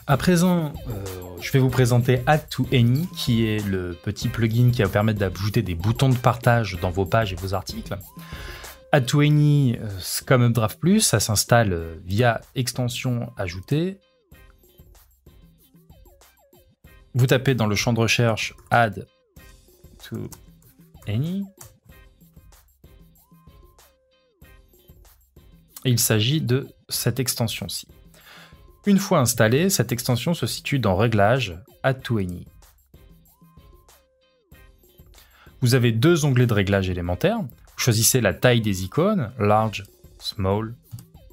À présent, je vais vous présenter Add to Any, qui est le petit plugin qui va vous permettre d'ajouter des boutons de partage dans vos pages et vos articles. Add to Any, comme Updraft Plus, ça s'installe via extension ajoutée. Vous tapez dans le champ de recherche Add to Any. Et il s'agit de cette extension-ci. Une fois installée, cette extension se situe dans Réglages, Add to Any. Vous avez deux onglets de réglage élémentaires. Vous choisissez la taille des icônes, large, small,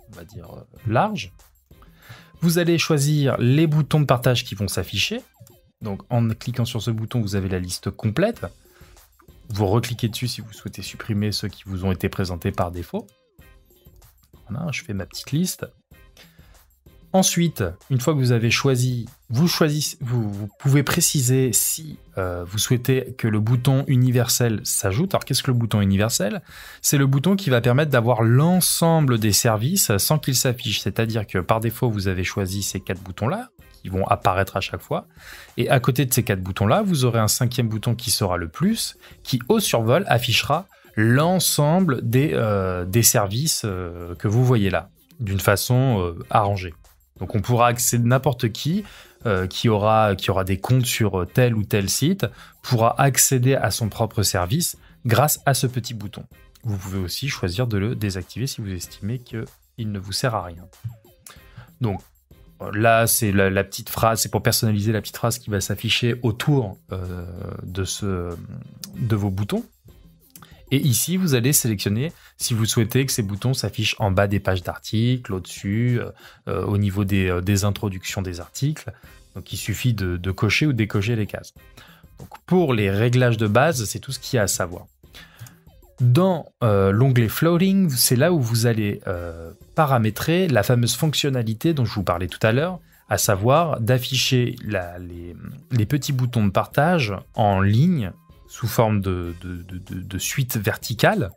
on va dire large. Vous allez choisir les boutons de partage qui vont s'afficher. Donc en cliquant sur ce bouton, vous avez la liste complète. Vous recliquez dessus si vous souhaitez supprimer ceux qui vous ont été présentés par défaut. Voilà, je fais ma petite liste. Ensuite, une fois que vous avez choisi, vous pouvez préciser si vous souhaitez que le bouton universel s'ajoute. Alors, qu'est-ce que le bouton universel? C'est le bouton qui va permettre d'avoir l'ensemble des services sans qu'ils s'affichent. C'est-à-dire que par défaut, vous avez choisi ces 4 boutons-là, qui vont apparaître à chaque fois. Et à côté de ces 4 boutons-là, vous aurez un 5e bouton qui sera le plus, qui au survol affichera l'ensemble des services que vous voyez là, d'une façon arrangée. Donc on pourra accéder, n'importe qui aura des comptes sur tel ou tel site pourra accéder à son propre service grâce à ce petit bouton. Vous pouvez aussi choisir de le désactiver si vous estimez qu'il ne vous sert à rien. Donc là, c'est la petite phrase, c'est pour personnaliser la petite phrase qui va s'afficher autour de vos boutons. Et ici, vous allez sélectionner si vous souhaitez que ces boutons s'affichent en bas des pages d'articles, au-dessus, au niveau des introductions des articles. Donc, il suffit de cocher ou décocher les cases. Donc, pour les réglages de base, c'est tout ce qu'il y a à savoir. Dans l'onglet Floating, c'est là où vous allez paramétrer la fameuse fonctionnalité dont je vous parlais tout à l'heure, à savoir d'afficher les petits boutons de partage en ligne sous forme de suite verticale.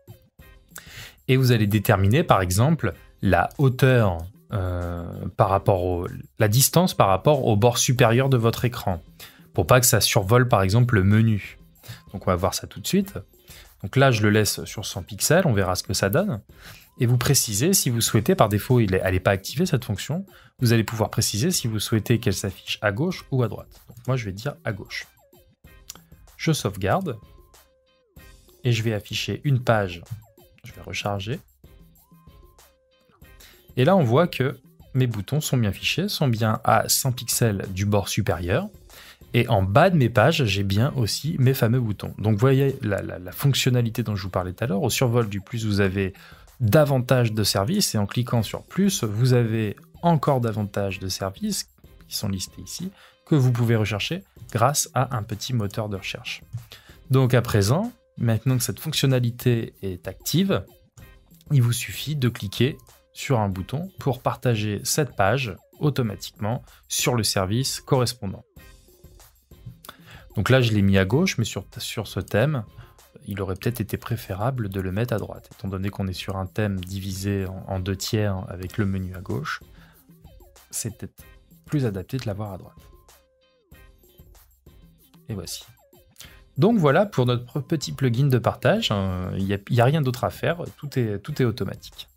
Et vous allez déterminer, par exemple, la hauteur la distance par rapport au bord supérieur de votre écran, pour pas que ça survole, par exemple, le menu. Donc, on va voir ça tout de suite. Donc là, je le laisse sur 100 pixels, on verra ce que ça donne. Et vous précisez, si vous souhaitez, par défaut, elle n'est pas activée, cette fonction, vous allez pouvoir préciser si vous souhaitez qu'elle s'affiche à gauche ou à droite. Donc moi, je vais dire à gauche. Je sauvegarde et je vais afficher une page. Je vais recharger. Et là, on voit que mes boutons sont bien affichés, sont bien à 100 pixels du bord supérieur. Et en bas de mes pages, j'ai bien aussi mes fameux boutons. Donc, vous voyez la fonctionnalité dont je vous parlais tout à l'heure. Au survol du plus, vous avez davantage de services. Et en cliquant sur plus, vous avez encore davantage de services qui sont listés ici, que vous pouvez rechercher grâce à un petit moteur de recherche. Donc à présent, maintenant que cette fonctionnalité est active, il vous suffit de cliquer sur un bouton pour partager cette page automatiquement sur le service correspondant. Donc là, je l'ai mis à gauche, mais sur ce thème, il aurait peut-être été préférable de le mettre à droite. Étant donné qu'on est sur un thème divisé en 2 tiers avec le menu à gauche, c'est peut-être plus adapté de l'avoir à droite. Et voici. Donc voilà pour notre petit plugin de partage. Il n'y a rien d'autre à faire, tout est automatique.